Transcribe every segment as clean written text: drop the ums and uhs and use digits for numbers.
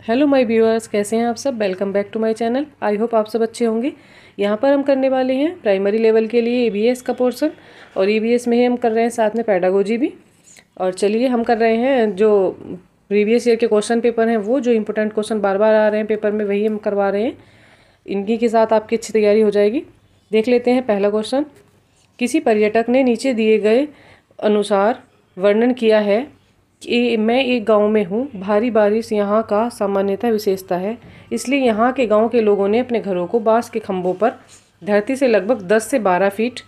Hello my viewers, कैसे हैं आप सब। Welcome back to my channel. I hope आप सब अच्छे होंगे। यहाँ पर हम करने वाले हैं प्राइमरी लेवल के लिए ईवीएस का पोर्शन, और ईवीएस में ही हम कर रहे हैं साथ में पेडागोजी भी। और चलिए हम कर रहे हैं जो प्रीवियस ईयर के क्वेश्चन पेपर हैं, वो जो इंपॉर्टेंट क्वेश्चन बार बार आ रहे हैं पेपर में, वही हम करवा रहे हैं। इन्हीं के साथ आपकी अच्छी तैयारी हो जाएगी। देख लेते हैं पहला क्वेश्चन। किसी पर्यटक ने नीचे दिए गए अनुसार वर्णन किया है कि मैं एक गांव में हूँ। भारी बारिश यहाँ का सामान्यतः विशेषता है, इसलिए यहाँ के गांव के लोगों ने अपने घरों को बांस के खंभों पर धरती से लगभग 10 से 12 फीट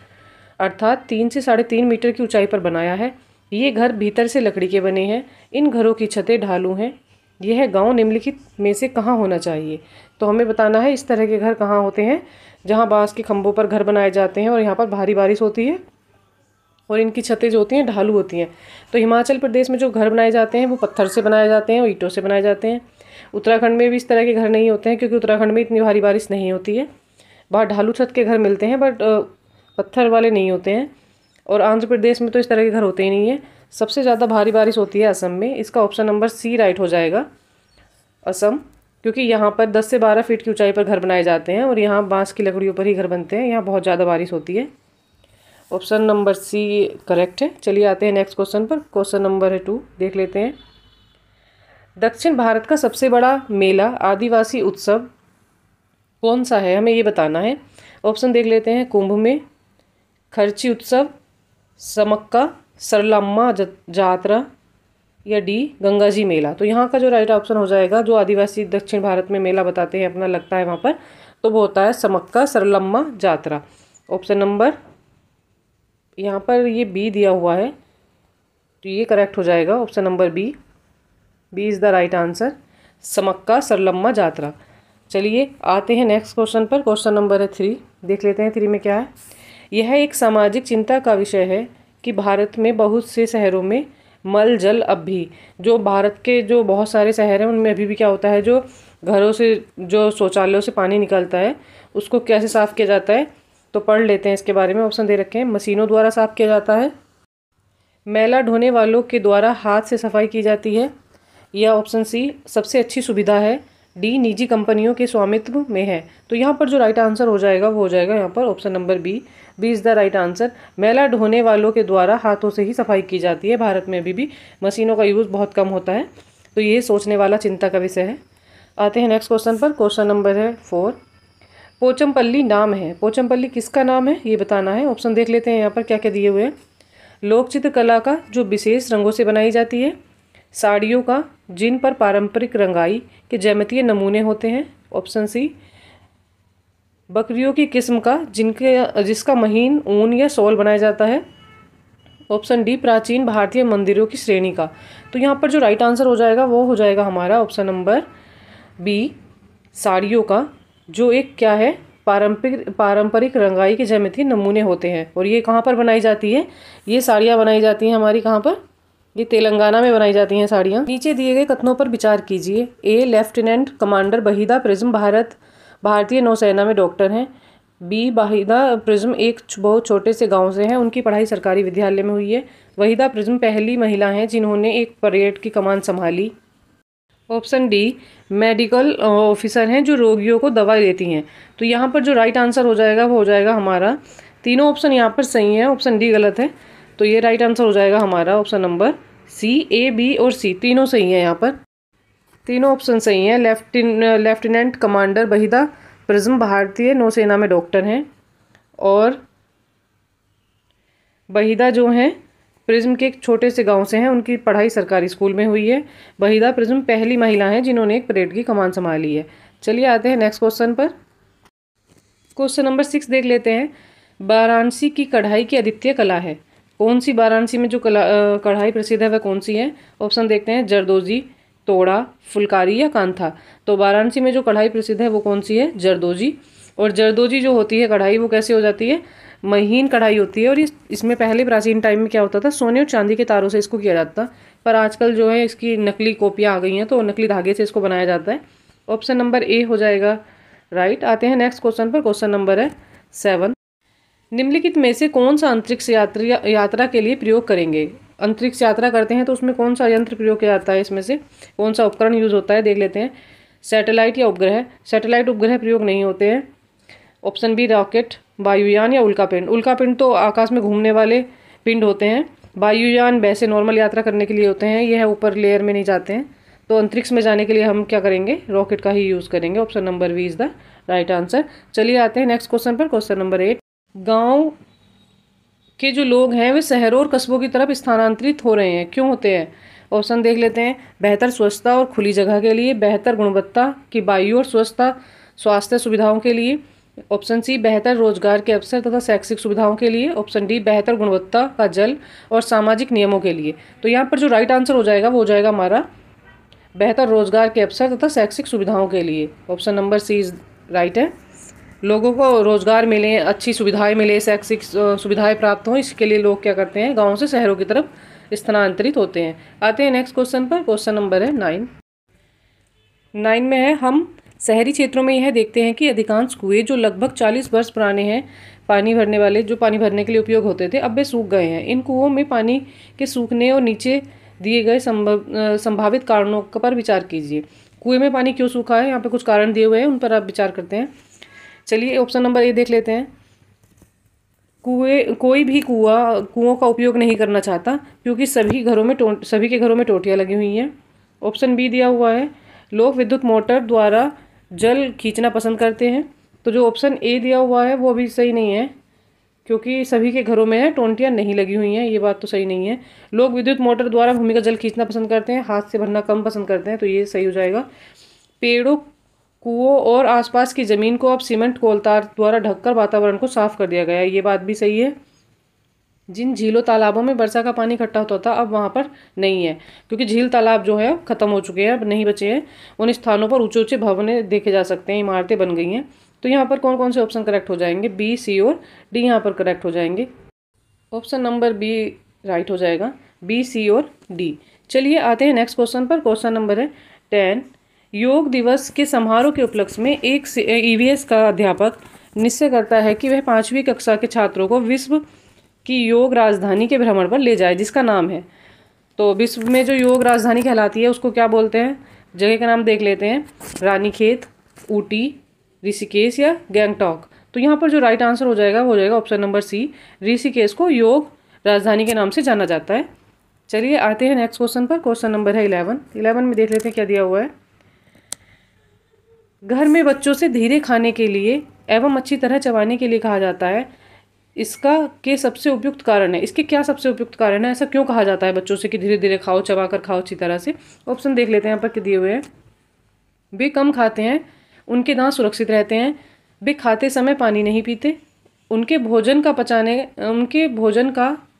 अर्थात 3 से 3.5 मीटर की ऊंचाई पर बनाया है। ये घर भीतर से लकड़ी के बने हैं। इन घरों की छतें ढालू हैं। यह गांव निम्नलिखित में से कहाँ होना चाहिए। तो हमें बताना है इस तरह के घर कहाँ होते हैं जहाँ बांस के खंभों पर घर बनाए जाते हैं और यहाँ पर भारी बारिश होती है और इनकी छतें जो होती हैं ढालू होती हैं। तो हिमाचल प्रदेश में जो घर बनाए जाते हैं वो पत्थर से बनाए जाते हैं और ईंटों से बनाए जाते हैं। उत्तराखंड में भी इस तरह के घर नहीं होते हैं, क्योंकि उत्तराखंड में इतनी भारी बारिश नहीं होती है। वहाँ ढालू छत के घर मिलते हैं, बट पत्थर वाले नहीं होते हैं। और आंध्र प्रदेश में तो इस तरह के घर होते ही नहीं है। सबसे ज़्यादा भारी बारिश होती है असम में। इसका ऑप्शन नंबर सी राइट हो जाएगा, असम, क्योंकि यहाँ पर 10 से 12 फीट की ऊंचाई पर घर बनाए जाते हैं और यहाँ बांस की लकड़ियों पर ही घर बनते हैं। यहाँ बहुत ज़्यादा बारिश होती है। ऑप्शन नंबर सी करेक्ट है। चलिए आते हैं नेक्स्ट क्वेश्चन पर। क्वेश्चन नंबर है 2, देख लेते हैं। दक्षिण भारत का सबसे बड़ा मेला आदिवासी उत्सव कौन सा है, हमें ये बताना है। ऑप्शन देख लेते हैं। कुंभ में, खर्ची उत्सव, समक्का सरलम्मा जात्रा, या डी गंगाजी मेला। तो यहाँ का जो राइट ऑप्शन हो जाएगा, जो आदिवासी दक्षिण भारत में मेला बताते हैं अपना लगता है वहाँ पर, तो वो होता है समक्का सरलम्मा जात्रा। ऑप्शन नंबर यहाँ पर ये बी दिया हुआ है, तो ये करेक्ट हो जाएगा। Option number B is the right answer, Sammakka Saralamma Jatara. चलिए आते हैं नेक्स्ट क्वेश्चन पर। क्वेश्चन नंबर है 3, देख लेते हैं 3 में क्या है। यह एक सामाजिक चिंता का विषय है कि भारत में बहुत से शहरों में मल जल अब भी, जो भारत के जो बहुत सारे शहर हैं उनमें अभी भी क्या होता है, जो घरों से जो शौचालयों से पानी निकलता है उसको कैसे साफ़ किया जाता है। तो पढ़ लेते हैं इसके बारे में। ऑप्शन दे रखे हैं। मशीनों द्वारा साफ़ किया जाता है, मैला ढोने वालों के द्वारा हाथ से सफाई की जाती है, या ऑप्शन सी सबसे अच्छी सुविधा है, डी निजी कंपनियों के स्वामित्व में है। तो यहाँ पर जो राइट आंसर हो जाएगा वो हो जाएगा यहाँ पर option number B is the right answer. मैला ढोने वालों के द्वारा हाथों से ही सफाई की जाती है। भारत में अभी भी मशीनों का यूज़ बहुत कम होता है। तो ये सोचने वाला चिंता का विषय है। आते हैं नेक्स्ट क्वेश्चन पर। क्वेश्चन नंबर है 4, पोचमपल्ली नाम है। पोचमपल्ली किसका नाम है ये बताना है। ऑप्शन देख लेते हैं यहाँ पर क्या क्या दिए हुए हैं। लोक चित्रकला का जो विशेष रंगों से बनाई जाती है, साड़ियों का जिन पर पारंपरिक रंगाई के ज्यामितीय नमूने होते हैं। ऑप्शन सी बकरियों की किस्म का जिसका महीन ऊन या शॉल बनाया जाता है। ऑप्शन डी प्राचीन भारतीय मंदिरों की श्रेणी का। तो यहाँ पर जो राइट आंसर हो जाएगा वो हो जाएगा हमारा ऑप्शन नंबर बी, साड़ियों का जो एक क्या है, पारंपरिक रंगाई के ज्यामितीय नमूने होते हैं। और ये कहाँ पर बनाई जाती है, ये साड़ियाँ बनाई जाती हैं हमारी कहाँ पर, ये तेलंगाना में बनाई जाती हैं साड़ियाँ। नीचे दिए गए कथनों पर विचार कीजिए। ए लेफ्टिनेंट कमांडर वहीदा प्रिज्म भारतीय नौसेना में डॉक्टर हैं। बी वहीदा प्रिज्म एक बहुत छोटे से गांव से हैं, उनकी पढ़ाई सरकारी विद्यालय में हुई है। वहीदा प्रिज्म पहली महिला हैं जिन्होंने एक परेड की कमान संभाली। ऑप्शन डी मेडिकल ऑफिसर हैं जो रोगियों को दवा देती हैं। तो यहाँ पर जो राइट आंसर हो जाएगा वो हो जाएगा हमारा, तीनों ऑप्शन यहाँ पर सही है, ऑप्शन डी गलत है। तो ये राइट आंसर हो जाएगा हमारा ऑप्शन नंबर सी, ए, बी और सी तीनों सही है। यहाँ पर तीनों ऑप्शन सही हैं। लेफ्टिनेंट कमांडर वहीदा प्रिज्म भारतीय नौसेना में डॉक्टर हैं, और वहीदा जो हैं प्रिज्म के एक छोटे से गांव से हैं, उनकी पढ़ाई सरकारी स्कूल में हुई है। वहीदा प्रिज्म पहली महिला हैं जिन्होंने एक परेड की कमान संभाली है। चलिए आते हैं नेक्स्ट क्वेश्चन पर। क्वेश्चन नंबर 6 देख लेते हैं। वाराणसी की कढ़ाई की अद्वितीय कला है। कौन सी वाराणसी में जो कढ़ाई प्रसिद्ध है वह कौन सी है। ऑप्शन देखते हैं। जरदोजी, तोड़ा, फुलकारी या कांथा। तो वाराणसी में जो कढ़ाई प्रसिद्ध है वो कौन सी है, जरदोजी। और जरदोजी जो होती है कढ़ाई वो कैसे हो जाती है, महीन कढ़ाई होती है। और इसमें पहले प्राचीन टाइम में क्या होता था, सोने और चांदी के तारों से इसको किया जाता, पर आजकल जो है इसकी नकली कॉपियाँ आ गई हैं, तो नकली धागे से इसको बनाया जाता है। ऑप्शन नंबर ए हो जाएगा राइट। आते हैं नेक्स्ट क्वेश्चन पर। क्वेश्चन नंबर है 7, निम्नलिखित में से कौन सा अंतरिक्ष यात्रा के लिए प्रयोग करेंगे। अंतरिक्ष यात्रा करते हैं तो उसमें कौन सा यंत्र प्रयोग किया जाता है, इसमें से कौन सा उपकरण यूज होता है, देख लेते हैं। सैटेलाइट या उपग्रह। सैटेलाइट उपग्रह प्रयोग नहीं होते हैं। ऑप्शन बी रॉकेट, वायुयान या उल्कापिंड। उल्कापिंड तो आकाश में घूमने वाले पिंड होते हैं। वायुयान वैसे नॉर्मल यात्रा करने के लिए होते हैं, यह ऊपर लेयर में नहीं जाते हैं। तो अंतरिक्ष में जाने के लिए हम क्या करेंगे, रॉकेट का ही यूज़ करेंगे। Option number B is the right answer. चलिए आते हैं नेक्स्ट क्वेश्चन पर। क्वेश्चन नंबर 8, गाँव के जो लोग हैं वे शहरों और कस्बों की तरफ स्थानांतरित हो रहे हैं, क्यों होते हैं। ऑप्शन देख लेते हैं। बेहतर स्वच्छता और खुली जगह के लिए, बेहतर गुणवत्ता की वायु और स्वच्छता स्वास्थ्य सुविधाओं के लिए, ऑप्शन सी बेहतर रोजगार के अवसर तथा शैक्षिक सुविधाओं के लिए, ऑप्शन डी बेहतर गुणवत्ता का जल और सामाजिक नियमों के लिए। तो यहाँ पर जो राइट आंसर हो जाएगा वो हो जाएगा हमारा बेहतर रोजगार के अवसर तथा शैक्षिक सुविधाओं के लिए। Option number C is right है। लोगों को रोजगार मिले, अच्छी सुविधाएं मिले, शैक्षिक सुविधाएं प्राप्त हों, इसके लिए लोग क्या करते हैं, गाँव से शहरों की तरफ स्थानांतरित होते हैं। आते हैं नेक्स्ट क्वेश्चन पर। क्वेश्चन नंबर है 9 में है, हम शहरी क्षेत्रों में यह देखते हैं कि अधिकांश कुएं जो लगभग 40 वर्ष पुराने हैं, पानी भरने वाले जो पानी भरने के लिए उपयोग होते थे, अब वे सूख गए हैं। इन कुओं में पानी के सूखने और नीचे दिए गए संभावित कारणों पर विचार कीजिए। कुएं में पानी क्यों सूखा है, यहाँ पे कुछ कारण दिए हुए हैं, उन पर आप विचार करते हैं। चलिए ऑप्शन नंबर ए देख लेते हैं। कोई भी कुओं का उपयोग नहीं करना चाहता क्योंकि सभी के घरों में टोटियाँ लगी हुई हैं। ऑप्शन बी दिया हुआ है, लोग विद्युत मोटर द्वारा जल खींचना पसंद करते हैं। तो जो ऑप्शन ए दिया हुआ है वो भी सही नहीं है, क्योंकि सभी के घरों में है टोंटियाँ नहीं लगी हुई हैं, ये बात तो सही नहीं है। लोग विद्युत मोटर द्वारा भूमि का जल खींचना पसंद करते हैं, हाथ से भरना कम पसंद करते हैं, तो ये सही हो जाएगा। पेड़ों, कुओं और आसपास की ज़मीन को अब सीमेंट कोलतार द्वारा ढककर वातावरण को साफ कर दिया गया है, ये बात भी सही है। जिन झीलों तालाबों में वर्षा का पानी इकट्ठा होता था अब वहाँ पर नहीं है, क्योंकि झील तालाब जो है खत्म हो चुके हैं, अब नहीं बचे हैं। उन स्थानों पर ऊंचे ऊंचे भवन देखे जा सकते हैं, इमारतें बन गई हैं। तो यहाँ पर कौन कौन से ऑप्शन करेक्ट हो जाएंगे, बी, सी और डी यहाँ पर करेक्ट हो जाएंगे। ऑप्शन नंबर बी राइट हो जाएगा, बी, सी और डी। चलिए आते हैं नेक्स्ट क्वेश्चन पर। क्वेश्चन नंबर है 10, योग दिवस के समारोह के उपलक्ष्य में एक ईवीएस का अध्यापक निश्चय करता है कि वह 5वीं कक्षा के छात्रों को विश्व की योग राजधानी के भ्रमण पर ले जाए, जिसका नाम है। तो विश्व में जो योग राजधानी कहलाती है उसको क्या बोलते हैं, जगह का नाम देख लेते हैं। रानीखेत, ऊटी, ऋषिकेश या गैंगटॉक। तो यहाँ पर जो राइट आंसर हो जाएगा वो हो जाएगा ऑप्शन नंबर सी, ऋषिकेश को योग राजधानी के नाम से जाना जाता है। चलिए आते हैं नेक्स्ट क्वेश्चन पर। क्वेश्चन नंबर है 11 में देख लेते हैं क्या दिया हुआ है। घर में बच्चों से धीरे खाने के लिए एवं अच्छी तरह चबाने के लिए कहा जाता है, इसका के सबसे उपयुक्त कारण है। इसके क्या सबसे उपयुक्त कारण है, ऐसा क्यों कहा जाता है बच्चों से कि धीरे धीरे खाओ, चबा कर खाओ अच्छी तरह से। ऑप्शन देख लेते हैं यहाँ पर दिए हुए हैं। वे कम खाते हैं, उनके दांत सुरक्षित रहते हैं, वे खाते समय पानी नहीं पीते, उनके भोजन का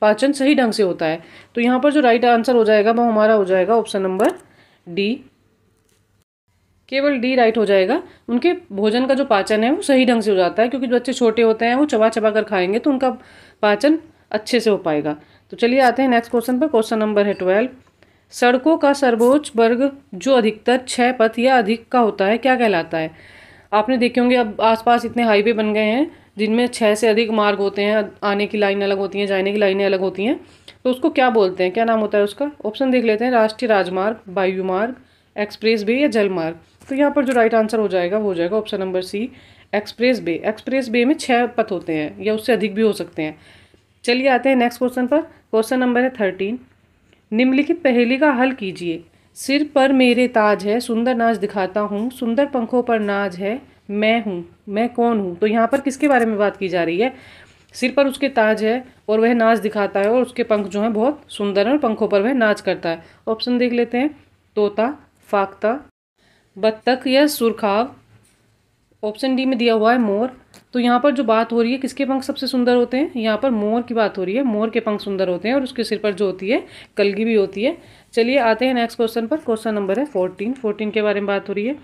पाचन सही ढंग से होता है। तो यहाँ पर जो राइट आंसर हो जाएगा वो हमारा हो जाएगा ऑप्शन नंबर डी, केवल डी राइट हो जाएगा। उनके भोजन का जो पाचन है वो सही ढंग से हो जाता है, क्योंकि जो बच्चे छोटे होते हैं वो चबा चबा कर खाएंगे तो उनका पाचन अच्छे से हो पाएगा। तो चलिए आते हैं नेक्स्ट क्वेश्चन पर। क्वेश्चन नंबर है 12, सड़कों का सर्वोच्च वर्ग जो अधिकतर 6 पथ या अधिक का होता है क्या कहलाता है। आपने देखे होंगे अब आसपास इतने हाईवे बन गए हैं जिनमें 6 से अधिक मार्ग होते हैं, आने की लाइन अलग होती हैं, जाने की लाइनें अलग होती हैं, तो उसको क्या बोलते हैं, क्या नाम होता है उसका। ऑप्शन देख लेते हैं। राष्ट्रीय राजमार्ग, वायुमार्ग, एक्सप्रेस वे या जलमार्ग। तो यहाँ पर जो राइट आंसर हो जाएगा वो हो जाएगा option number C, expressway. Expressway में 6 पथ होते हैं या उससे अधिक भी हो सकते हैं। चलिए आते हैं नेक्स्ट क्वेश्चन पर। क्वेश्चन नंबर है 13, निम्नलिखित पहेली का हल कीजिए। सिर पर मेरे ताज है, सुंदर नाच दिखाता हूँ, सुंदर पंखों पर नाज है, मैं हूँ, मैं कौन हूँ। तो यहाँ पर किसके बारे में बात की जा रही है। सिर पर उसके ताज है और वह नाच दिखाता है और उसके पंख जो हैं बहुत सुंदर हैं और पंखों पर वह नाच करता है। ऑप्शन देख लेते हैं। तोता, फाख्ता, बत्तख या सुरखाव। ऑप्शन डी में दिया हुआ है मोर। तो यहाँ पर जो बात हो रही है किसके पंख सबसे सुंदर होते हैं, यहाँ पर मोर की बात हो रही है। मोर के पंख सुंदर होते हैं और उसके सिर पर जो होती है कलगी भी होती है। चलिए आते हैं नेक्स्ट क्वेश्चन पर। क्वेश्चन नंबर है 14 के बारे में बात हो रही है।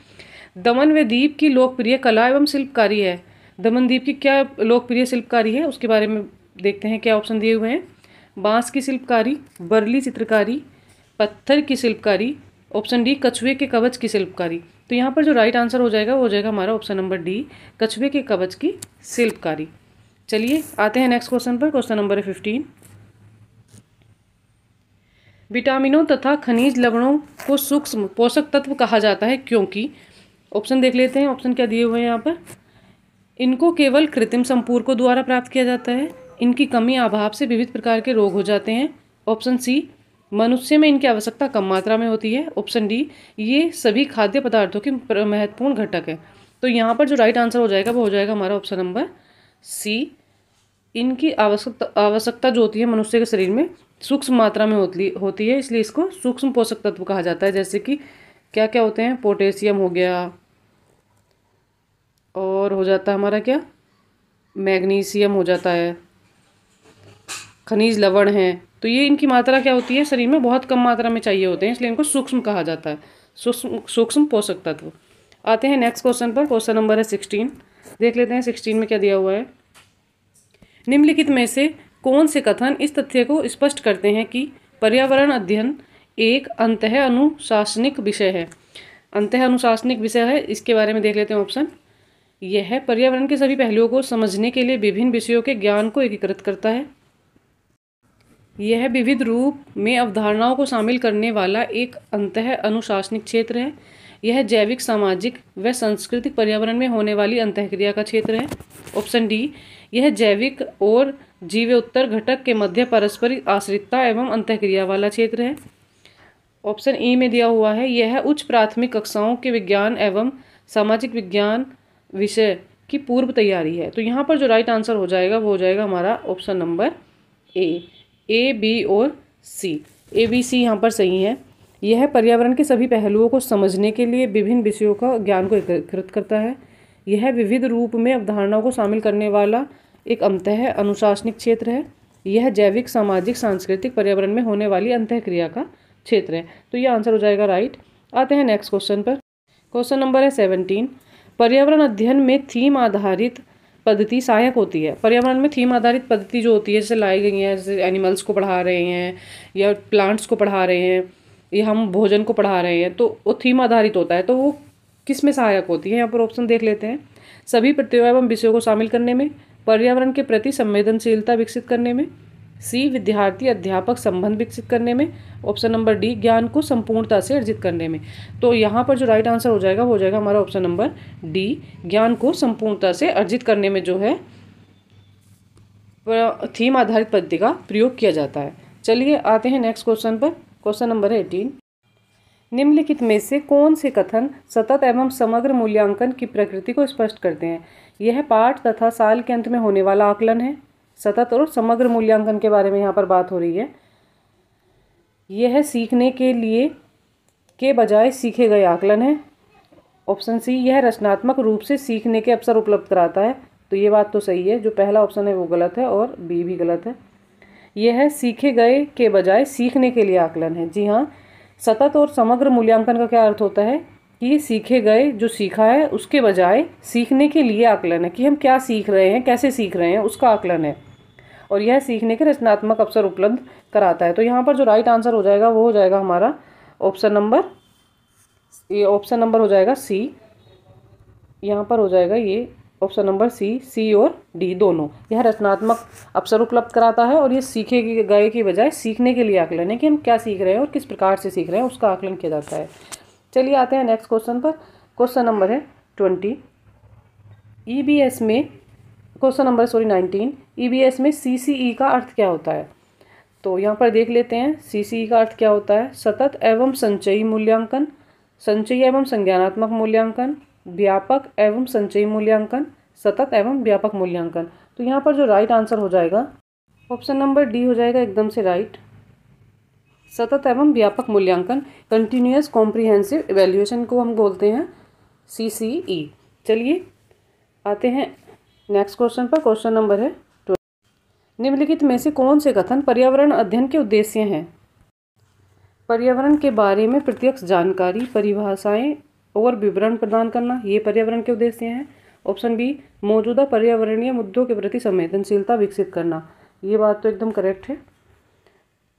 दमन व दीप की लोकप्रिय कला एवं शिल्पकारी है। दमन द्वीप की क्या लोकप्रिय शिल्पकारी है उसके बारे में देखते हैं क्या ऑप्शन दिए हुए हैं। बांस की शिल्पकारी, बर्ली चित्रकारी, पत्थर की शिल्पकारी, ऑप्शन डी कछुए के कवच की शिल्पकारी। तो यहाँ पर जो राइट आंसर हो जाएगा वो हो जाएगा हमारा ऑप्शन नंबर डी, कछुए के कवच की शिल्पकारी। चलिए आते हैं नेक्स्ट क्वेश्चन पर। क्वेश्चन नंबर है 15, विटामिनों तथा खनिज लवणों को सूक्ष्म पोषक तत्व कहा जाता है क्योंकि, ऑप्शन देख लेते हैं, ऑप्शन क्या दिए हुए हैं यहाँ पर। इनको केवल कृत्रिम संपूरकों द्वारा प्राप्त किया जाता है, इनकी कमी अभाव से विविध प्रकार के रोग हो जाते हैं। ऑप्शन सी, मनुष्य में इनकी आवश्यकता कम मात्रा में होती है। ऑप्शन डी, ये सभी खाद्य पदार्थों के महत्वपूर्ण घटक है। तो यहाँ पर जो राइट आंसर हो जाएगा वो हो जाएगा हमारा ऑप्शन नंबर सी। इनकी आवश्यकता जो होती है मनुष्य के शरीर में सूक्ष्म मात्रा में होती है, इसलिए इसको सूक्ष्म पोषक तत्व कहा जाता है। जैसे कि क्या क्या होते हैं, पोटेशियम हो गया, और हो जाता है हमारा क्या, मैग्नीशियम हो जाता है, खनिज लवण है। तो ये इनकी मात्रा क्या होती है, शरीर में बहुत कम मात्रा में चाहिए होते हैं, इसलिए इनको सूक्ष्म कहा जाता है, सूक्ष्म पोषक तत्व। आते हैं नेक्स्ट क्वेश्चन पर। क्वेश्चन नंबर है 16। देख लेते हैं 16 में क्या दिया हुआ है। निम्नलिखित में से कौन से कथन इस तथ्य को स्पष्ट करते हैं कि पर्यावरण अध्ययन एक अंतः अनुशासनिक विषय है। अंतः अनुशासनिक विषय है, इसके बारे में देख लेते हैं ऑप्शन। यह पर्यावरण के सभी पहलुओं को समझने के लिए विभिन्न विषयों के ज्ञान को एकीकृत करता है। यह विविध रूप में अवधारणाओं को शामिल करने वाला एक अंतः अनुशासनिक क्षेत्र है। यह जैविक, सामाजिक व सांस्कृतिक पर्यावरण में होने वाली अंतःक्रिया का क्षेत्र है। ऑप्शन डी, यह जैविक और जीवोत्तर घटक के मध्य परस्पर आश्रितता एवं अंतःक्रिया वाला क्षेत्र है। ऑप्शन ई में दिया हुआ है, यह उच्च प्राथमिक कक्षाओं के विज्ञान एवं सामाजिक विज्ञान विषय की पूर्व तैयारी है। तो यहाँ पर जो राइट आंसर हो जाएगा वो हो जाएगा हमारा ऑप्शन नंबर ए, बी और सी। ए, बी, सी यहाँ पर सही है। यह पर्यावरण के सभी पहलुओं को समझने के लिए विभिन्न विषयों का ज्ञान को एकीकृत करता है। यह विविध रूप में अवधारणाओं को शामिल करने वाला एक अंतः अनुशासनिक क्षेत्र है। यह जैविक, सामाजिक, सांस्कृतिक पर्यावरण में होने वाली अंतःक्रिया का क्षेत्र है। तो यह आंसर हो जाएगा राइट। आते हैं नेक्स्ट क्वेश्चन पर। क्वेश्चन नंबर है 17। पर्यावरण अध्ययन में थीम आधारित पद्धति सहायक होती है। पर्यावरण में थीम आधारित पद्धति जो होती है, जैसे लाई गई है, जैसे एनिमल्स को पढ़ा रहे हैं या प्लांट्स को पढ़ा रहे हैं या हम भोजन को पढ़ा रहे हैं, तो वो थीम आधारित होता है। तो वो किस में सहायक होती है, यहाँ पर ऑप्शन देख लेते हैं। सभी प्रत्ययों एवं विषयों को शामिल करने में, पर्यावरण के प्रति संवेदनशीलता विकसित करने में, सी, विद्यार्थी अध्यापक संबंध विकसित करने में, ऑप्शन नंबर डी, ज्ञान को संपूर्णता से अर्जित करने में। तो यहाँ पर जो राइट आंसर हो जाएगा वो हो जाएगा हमारा ऑप्शन नंबर डी, ज्ञान को संपूर्णता से अर्जित करने में जो है थीम आधारित पद्धति का प्रयोग किया जाता है। चलिए आते हैं नेक्स्ट क्वेश्चन पर। क्वेश्चन नंबर है 18। निम्नलिखित में से कौन से कथन सतत एवं समग्र मूल्यांकन की प्रकृति को स्पष्ट करते हैं। यह पाठ तथा साल के अंत में होने वाला आकलन है। सतत और समग्र मूल्यांकन के बारे में यहाँ पर बात हो रही है। यह सीखने के लिए के बजाय सीखे गए आकलन है। ऑप्शन सी, यह रचनात्मक रूप से सीखने के अवसर उपलब्ध कराता है। तो ये बात तो सही है, जो पहला ऑप्शन है वो गलत है और बी भी गलत है। यह सीखे गए के बजाय सीखने के लिए आकलन है। जी हाँ, सतत और समग्र मूल्यांकन का क्या अर्थ होता है कि सीखे गए, जो सीखा है, उसके बजाय सीखने के लिए आकलन है कि हम क्या सीख रहे हैं, कैसे सीख रहे हैं, उसका आकलन है। और यह सीखने के रचनात्मक अवसर उपलब्ध कराता है। तो यहाँ पर जो राइट आंसर हो जाएगा वो हो जाएगा हमारा ऑप्शन नंबर, ये ऑप्शन नंबर हो जाएगा सी। यहाँ पर हो जाएगा ये ऑप्शन नंबर सी और डी दोनों। यह रचनात्मक अवसर उपलब्ध कराता है और ये सीखे गए की बजाय सीखने के लिए आकलन है कि हम क्या सीख रहे हैं और किस प्रकार से सीख रहे हैं, उसका आकलन किया जाता है। चलिए आते हैं नेक्स्ट क्वेश्चन पर। क्वेश्चन नंबर है 20। ईबीएस में क्वेश्चन नंबर 19। ईबीएस में सीसीई का अर्थ क्या होता है। तो यहाँ पर देख लेते हैं सीसीई का अर्थ क्या होता है। सतत एवं संचयी मूल्यांकन, संचयी एवं संज्ञानात्मक मूल्यांकन, व्यापक एवं संचयी मूल्यांकन, सतत एवं व्यापक मूल्यांकन। तो यहाँ पर जो राइट आंसर हो जाएगा ऑप्शन नंबर डी हो जाएगा एकदम से राइट। सतत एवं व्यापक मूल्यांकन, कंटिन्यूअस कॉम्प्रिहेंसिव इवैल्यूएशन को हम बोलते हैं सीसीई। चलिए आते हैं नेक्स्ट क्वेश्चन पर। क्वेश्चन नंबर है 20। निम्नलिखित में से कौन से कथन पर्यावरण अध्ययन के उद्देश्य हैं। पर्यावरण के बारे में प्रत्यक्ष जानकारी, परिभाषाएं और विवरण प्रदान करना, ये पर्यावरण के उद्देश्य हैं। ऑप्शन बी, मौजूदा पर्यावरणीय मुद्दों के प्रति संवेदनशीलता विकसित करना, ये बात तो एकदम करेक्ट है।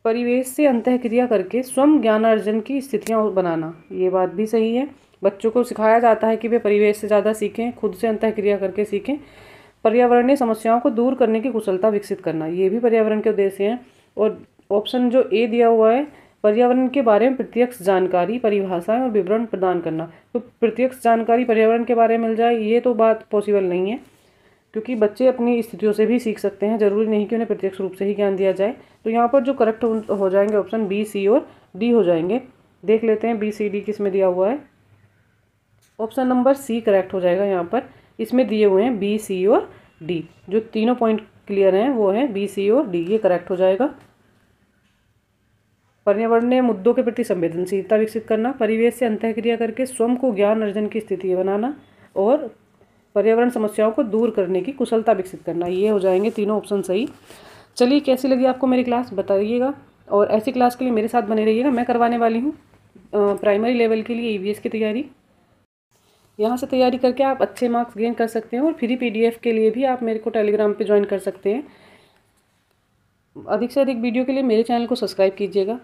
परिवेश से अंतःक्रिया करके स्वयं ज्ञानार्जन की स्थितियाँ बनाना, ये बात भी सही है। बच्चों को सिखाया जाता है कि वे परिवेश से ज़्यादा सीखें, खुद से अंतःक्रिया करके सीखें। पर्यावरणीय समस्याओं को दूर करने की कुशलता विकसित करना, ये भी पर्यावरण के उद्देश्य हैं। और ऑप्शन जो ए दिया हुआ है पर्यावरण के बारे में प्रत्यक्ष जानकारी, परिभाषाएं और विवरण प्रदान करना। तो प्रत्यक्ष जानकारी पर्यावरण के बारे में मिल जाए ये तो बात पॉसिबल नहीं है, क्योंकि बच्चे अपनी स्थितियों से भी सीख सकते हैं, जरूरी नहीं कि उन्हें प्रत्यक्ष रूप से ही ज्ञान दिया जाए। तो यहाँ पर जो करेक्ट हो जाएंगे ऑप्शन बी, सी और डी हो जाएंगे। देख लेते हैं बी, सी, डी किस में दिया हुआ है। ऑप्शन नंबर सी करेक्ट हो जाएगा। यहाँ पर इसमें दिए हुए हैं बी, सी और डी, जो तीनों पॉइंट क्लियर हैं वो हैं बी, सी और डी, ये करेक्ट हो जाएगा। पर्यावरणीय मुद्दों के प्रति संवेदनशीलता विकसित करना, परिवेश से अंतःक्रिया करके स्वयं को ज्ञान अर्जन की स्थिति बनाना और पर्यावरण समस्याओं को दूर करने की कुशलता विकसित करना, ये हो जाएंगे तीनों ऑप्शन सही। चलिए, कैसी लगी आपको मेरी क्लास बताइएगा, और ऐसी क्लास के लिए मेरे साथ बने रहिएगा। मैं करवाने वाली हूँ प्राइमरी लेवल के लिए EVS की तैयारी। यहाँ से तैयारी करके आप अच्छे मार्क्स गेन कर सकते हैं, और फ्री PDF के लिए भी आप मेरे को टेलीग्राम पे ज्वाइन कर सकते हैं। अधिक से अधिक वीडियो के लिए मेरे चैनल को सब्सक्राइब कीजिएगा।